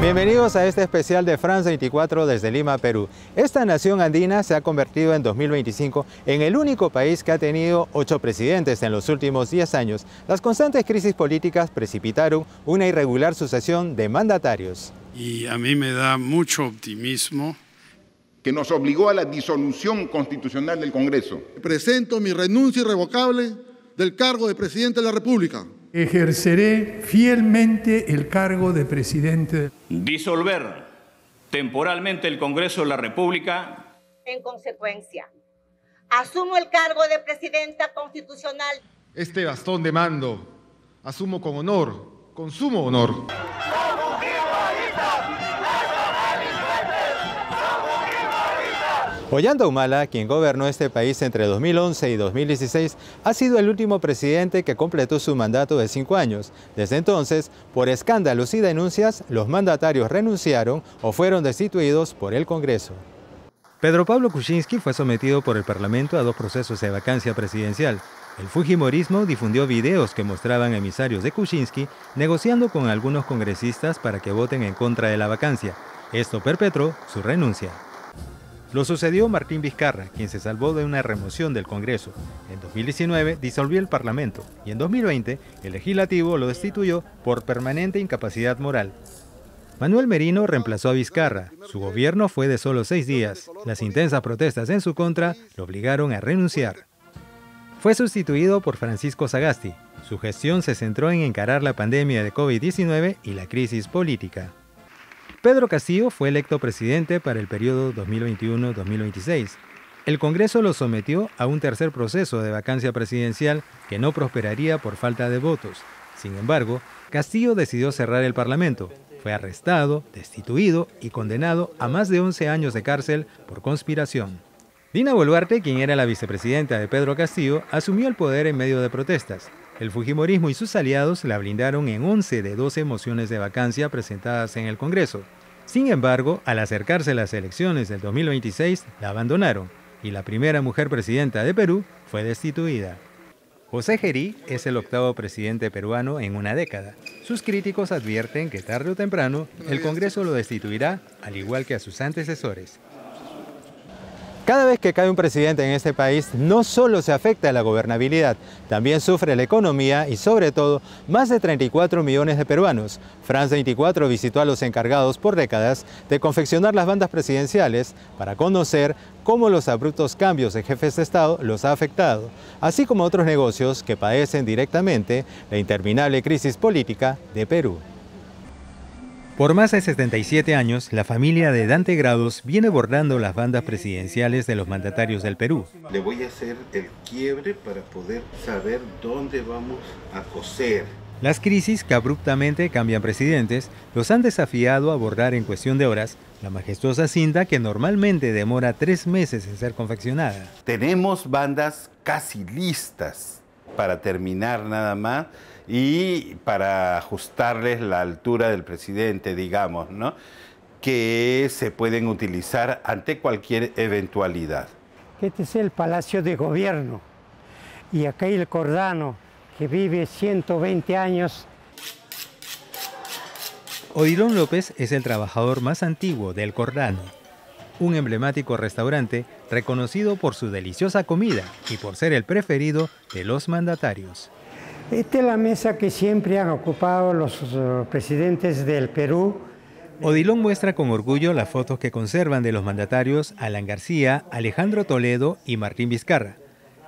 Bienvenidos a este especial de France 24 desde Lima, Perú. Esta nación andina se ha convertido en 2025 en el único país que ha tenido 8 presidentes en los últimos 10 años. Las constantes crisis políticas precipitaron una irregular sucesión de mandatarios. Y a mí me da mucho optimismo que nos obligó a la disolución constitucional del Congreso. Presento mi renuncia irrevocable del cargo de presidente de la República. Ejerceré fielmente el cargo de presidente. Disolver temporalmente el Congreso de la República. En consecuencia, asumo el cargo de presidenta constitucional. Este bastón de mando asumo con honor, con sumo honor. Ollanta Humala, quien gobernó este país entre 2011 y 2016, ha sido el último presidente que completó su mandato de 5 años. Desde entonces, por escándalos y denuncias, los mandatarios renunciaron o fueron destituidos por el Congreso. Pedro Pablo Kuczynski fue sometido por el Parlamento a 2 procesos de vacancia presidencial. El fujimorismo difundió videos que mostraban emisarios de Kuczynski negociando con algunos congresistas para que voten en contra de la vacancia. Esto perpetró su renuncia. Lo sucedió Martín Vizcarra, quien se salvó de una remoción del Congreso. En 2019 disolvió el Parlamento y en 2020 el Legislativo lo destituyó por permanente incapacidad moral. Manuel Merino reemplazó a Vizcarra. Su gobierno fue de solo 6 días. Las intensas protestas en su contra lo obligaron a renunciar. Fue sustituido por Francisco Sagasti. Su gestión se centró en encarar la pandemia de COVID-19 y la crisis política. Pedro Castillo fue electo presidente para el periodo 2021-2026. El Congreso lo sometió a un tercer proceso de vacancia presidencial que no prosperaría por falta de votos. Sin embargo, Castillo decidió cerrar el Parlamento. Fue arrestado, destituido y condenado a más de 11 años de cárcel por conspiración. Dina Boluarte, quien era la vicepresidenta de Pedro Castillo, asumió el poder en medio de protestas. El fujimorismo y sus aliados la blindaron en 11 de 12 mociones de vacancia presentadas en el Congreso. Sin embargo, al acercarse las elecciones del 2026, la abandonaron y la primera mujer presidenta de Perú fue destituida. José Gerí es el 8º presidente peruano en una década. Sus críticos advierten que tarde o temprano el Congreso lo destituirá, al igual que a sus antecesores. Cada vez que cae un presidente en este país, no solo se afecta a la gobernabilidad, también sufre la economía y, sobre todo, más de 34 millones de peruanos. France 24 visitó a los encargados por décadas de confeccionar las bandas presidenciales para conocer cómo los abruptos cambios de jefes de Estado los ha afectado, así como otros negocios que padecen directamente la interminable crisis política de Perú. Por más de 77 años, la familia de Dante Grados viene bordando las bandas presidenciales de los mandatarios del Perú. Le voy a hacer el quiebre para poder saber dónde vamos a coser. Las crisis que abruptamente cambian presidentes los han desafiado a bordar en cuestión de horas la majestuosa cinta que normalmente demora 3 meses en ser confeccionada. Tenemos bandas casi listas para terminar nada más y para ajustarles la altura del presidente, digamos, ¿no? Que se pueden utilizar ante cualquier eventualidad. Este es el Palacio de Gobierno y acá hay el Cordano, que vive 120 años. Odilon López es el trabajador más antiguo del Cordano, un emblemático restaurante reconocido por su deliciosa comida y por ser el preferido de los mandatarios. Esta es la mesa que siempre han ocupado los presidentes del Perú. Odilon muestra con orgullo las fotos que conservan de los mandatarios Alan García, Alejandro Toledo y Martín Vizcarra.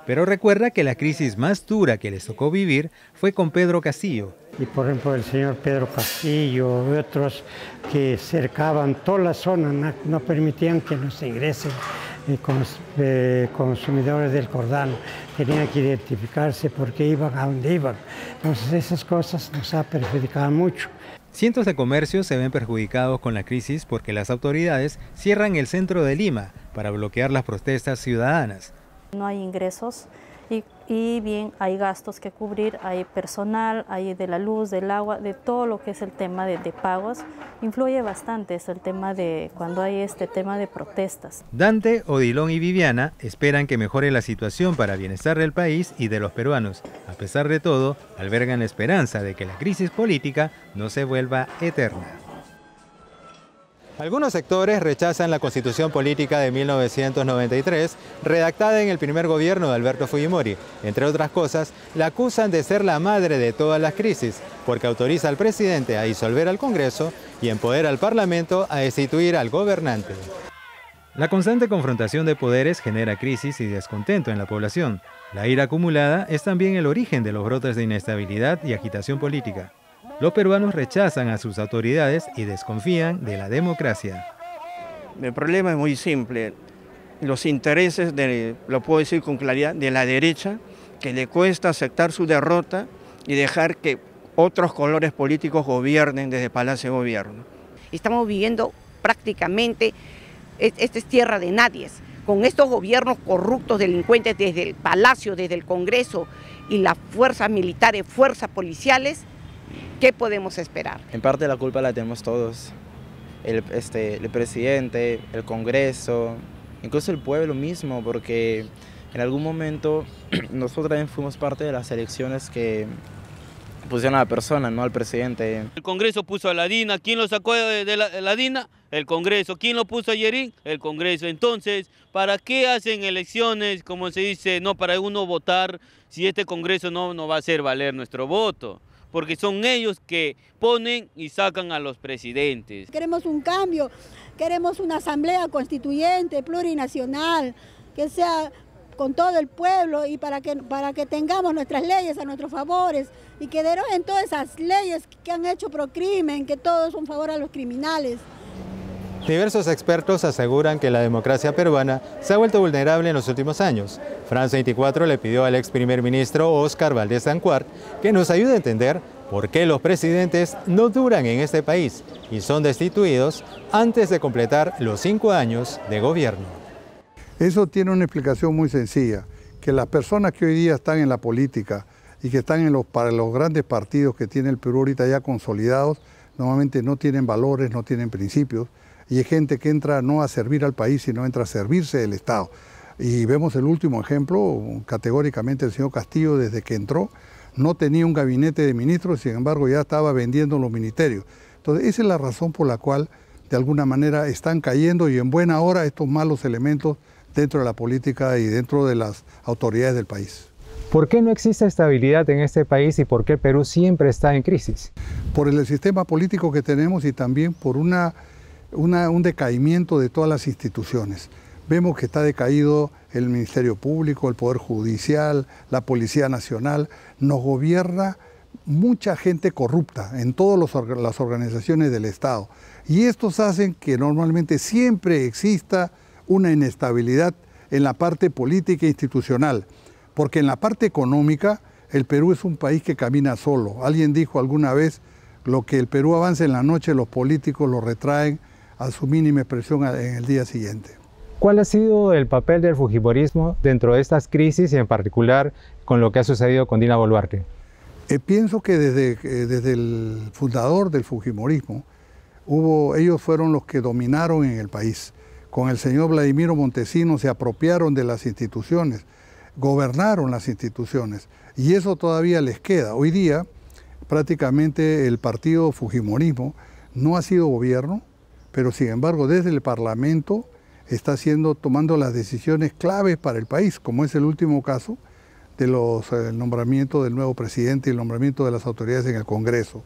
Pero recuerda que la crisis más dura que les tocó vivir fue con Pedro Castillo. Y por ejemplo el señor Pedro Castillo y otros que cercaban toda la zona, no permitían que nos ingresen consumidores del Cordano. Tenían que identificarse porque iban a dónde iban. Entonces esas cosas nos han perjudicado mucho. Cientos de comercios se ven perjudicados con la crisis porque las autoridades cierran el centro de Lima para bloquear las protestas ciudadanas. No hay ingresos y bien hay gastos que cubrir, hay personal, hay de la luz, del agua, de todo lo que es el tema de pagos. Influye bastante es el tema de cuando hay este tema de protestas. Dante, Odilon y Viviana esperan que mejore la situación para bienestar del país y de los peruanos. A pesar de todo, albergan la esperanza de que la crisis política no se vuelva eterna. Algunos sectores rechazan la Constitución Política de 1993, redactada en el primer gobierno de Alberto Fujimori. Entre otras cosas, la acusan de ser la madre de todas las crisis, porque autoriza al presidente a disolver al Congreso y empodera al Parlamento a destituir al gobernante. La constante confrontación de poderes genera crisis y descontento en la población. La ira acumulada es también el origen de los brotes de inestabilidad y agitación política. Los peruanos rechazan a sus autoridades y desconfían de la democracia. El problema es muy simple. Los intereses, lo puedo decir con claridad, de la derecha, que le cuesta aceptar su derrota y dejar que otros colores políticos gobiernen desde Palacio de Gobierno. Estamos viviendo prácticamente, esta es tierra de nadies, con estos gobiernos corruptos, delincuentes desde el Palacio, desde el Congreso y las fuerzas militares, fuerzas policiales. ¿Qué podemos esperar? En parte la culpa la tenemos todos, el presidente, el Congreso, incluso el pueblo mismo, porque en algún momento nosotros también fuimos parte de las elecciones que pusieron a la persona, no al presidente. El Congreso puso a la DINA. ¿Quién lo sacó de la DINA? El Congreso. ¿Quién lo puso a Yerín? El Congreso. Entonces, ¿para qué hacen elecciones, como se dice, no para uno votar, si este Congreso no va a hacer valer nuestro voto? Porque son ellos que ponen y sacan a los presidentes. Queremos un cambio, queremos una asamblea constituyente, plurinacional, que sea con todo el pueblo y para que tengamos nuestras leyes a nuestros favores y que deroguen todas esas leyes que han hecho pro crimen, que todos son favor a los criminales. Diversos expertos aseguran que la democracia peruana se ha vuelto vulnerable en los últimos años. France 24 le pidió al ex primer ministro Óscar Valdés Danquart que nos ayude a entender por qué los presidentes no duran en este país y son destituidos antes de completar los 5 años de gobierno. Eso tiene una explicación muy sencilla, que las personas que hoy día están en la política y que están para los grandes partidos que tiene el Perú ahorita ya consolidados, normalmente no tienen valores, no tienen principios, y es gente que entra no a servir al país, sino entra a servirse del Estado. Y vemos el último ejemplo, categóricamente el señor Castillo, desde que entró, no tenía un gabinete de ministros, sin embargo ya estaba vendiendo los ministerios. Entonces esa es la razón por la cual de alguna manera están cayendo y en buena hora estos malos elementos dentro de la política y dentro de las autoridades del país. ¿Por qué no existe estabilidad en este país y por qué Perú siempre está en crisis? Por el sistema político que tenemos y también por un decaimiento de todas las instituciones. Vemos que está decaído el Ministerio Público, el Poder Judicial, la Policía Nacional. Nos gobierna mucha gente corrupta en todas las organizaciones del Estado. Y estos hacen que normalmente siempre exista una inestabilidad en la parte política e institucional. Porque en la parte económica, el Perú es un país que camina solo. Alguien dijo alguna vez, lo que el Perú avanza en la noche, los políticos lo retraen a su mínima expresión en el día siguiente. ¿Cuál ha sido el papel del fujimorismo dentro de estas crisis y en particular con lo que ha sucedido con Dina Boluarte? Pienso que desde el fundador del fujimorismo, ellos fueron los que dominaron en el país. Con el señor Vladimiro Montesinos se apropiaron de las instituciones, gobernaron las instituciones y eso todavía les queda. Hoy día prácticamente el partido fujimorismo no ha sido gobierno, pero sin embargo desde el Parlamento está tomando las decisiones claves para el país, como es el último caso de el nombramiento del nuevo presidente y el nombramiento de las autoridades en el Congreso.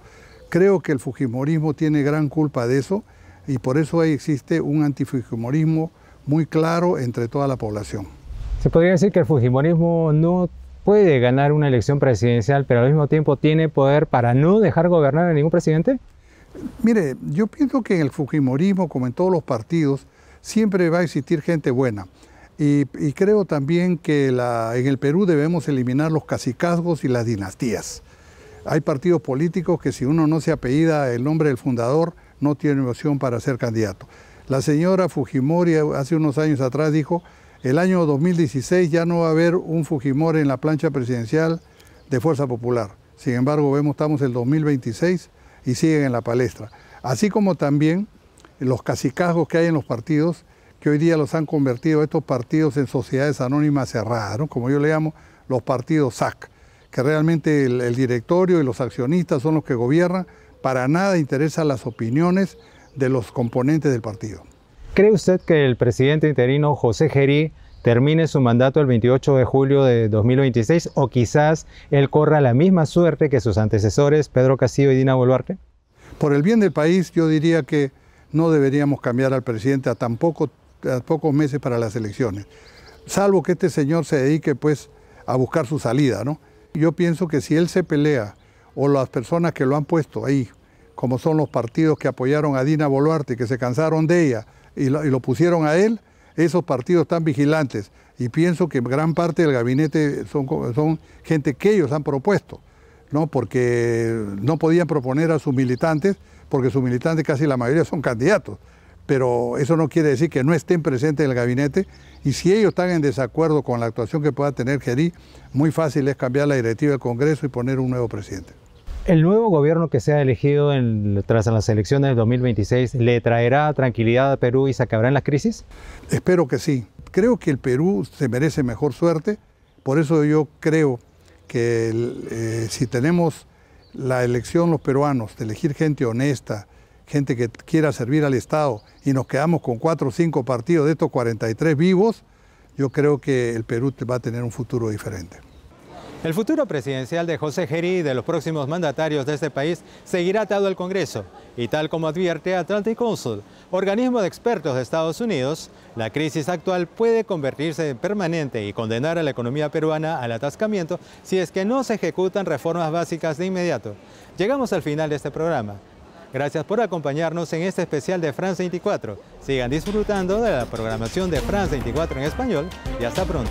Creo que el fujimorismo tiene gran culpa de eso y por eso ahí existe un antifujimorismo muy claro entre toda la población. ¿Se podría decir que el fujimorismo no puede ganar una elección presidencial, pero al mismo tiempo tiene poder para no dejar gobernar a ningún presidente? Mire, yo pienso que en el fujimorismo, como en todos los partidos, siempre va a existir gente buena. Y creo también que en el Perú debemos eliminar los cacicazgos y las dinastías. Hay partidos políticos que si uno no se apellida el nombre del fundador, no tiene opción para ser candidato. La señora Fujimori hace unos años atrás dijo, el año 2016 ya no va a haber un Fujimori en la plancha presidencial de Fuerza Popular. Sin embargo, estamos en el 2026 y siguen en la palestra. Así como también los cacicazgos que hay en los partidos, que hoy día los han convertido estos partidos en sociedades anónimas cerradas, ¿no? Como yo le llamo los partidos SAC, que realmente el directorio y los accionistas son los que gobiernan, para nada interesan las opiniones de los componentes del partido. ¿Cree usted que el presidente interino José Gerí termine su mandato el 28 de julio de 2026 o quizás él corra la misma suerte que sus antecesores Pedro Castillo y Dina Boluarte? Por el bien del país, yo diría que no deberíamos cambiar al presidente a pocos meses para las elecciones, salvo que este señor se dedique pues a buscar su salida, ¿no? Yo pienso que si él se pelea, o las personas que lo han puesto ahí, como son los partidos que apoyaron a Dina Boluarte, que se cansaron de ella y lo pusieron a él, esos partidos están vigilantes, y pienso que gran parte del gabinete son gente que ellos han propuesto, ¿no? Porque no podían proponer a sus militantes, porque sus militantes casi la mayoría son candidatos, pero eso no quiere decir que no estén presentes en el gabinete, y si ellos están en desacuerdo con la actuación que pueda tener Gerí, muy fácil es cambiar la directiva del Congreso y poner un nuevo presidente. ¿El nuevo gobierno que sea elegido tras las elecciones de 2026 le traerá tranquilidad a Perú y se acabarán las crisis? Espero que sí. Creo que el Perú se merece mejor suerte, por eso yo creo que si tenemos la elección los peruanos de elegir gente honesta, gente que quiera servir al Estado, y nos quedamos con 4 o 5 partidos de estos 43 vivos, yo creo que el Perú va a tener un futuro diferente. El futuro presidencial de José Gerí y de los próximos mandatarios de este país seguirá atado al Congreso, y tal como advierte Atlantic Council, organismo de expertos de Estados Unidos, la crisis actual puede convertirse en permanente y condenar a la economía peruana al atascamiento si es que no se ejecutan reformas básicas de inmediato. Llegamos al final de este programa. Gracias por acompañarnos en este especial de France 24. Sigan disfrutando de la programación de France 24 en español y hasta pronto.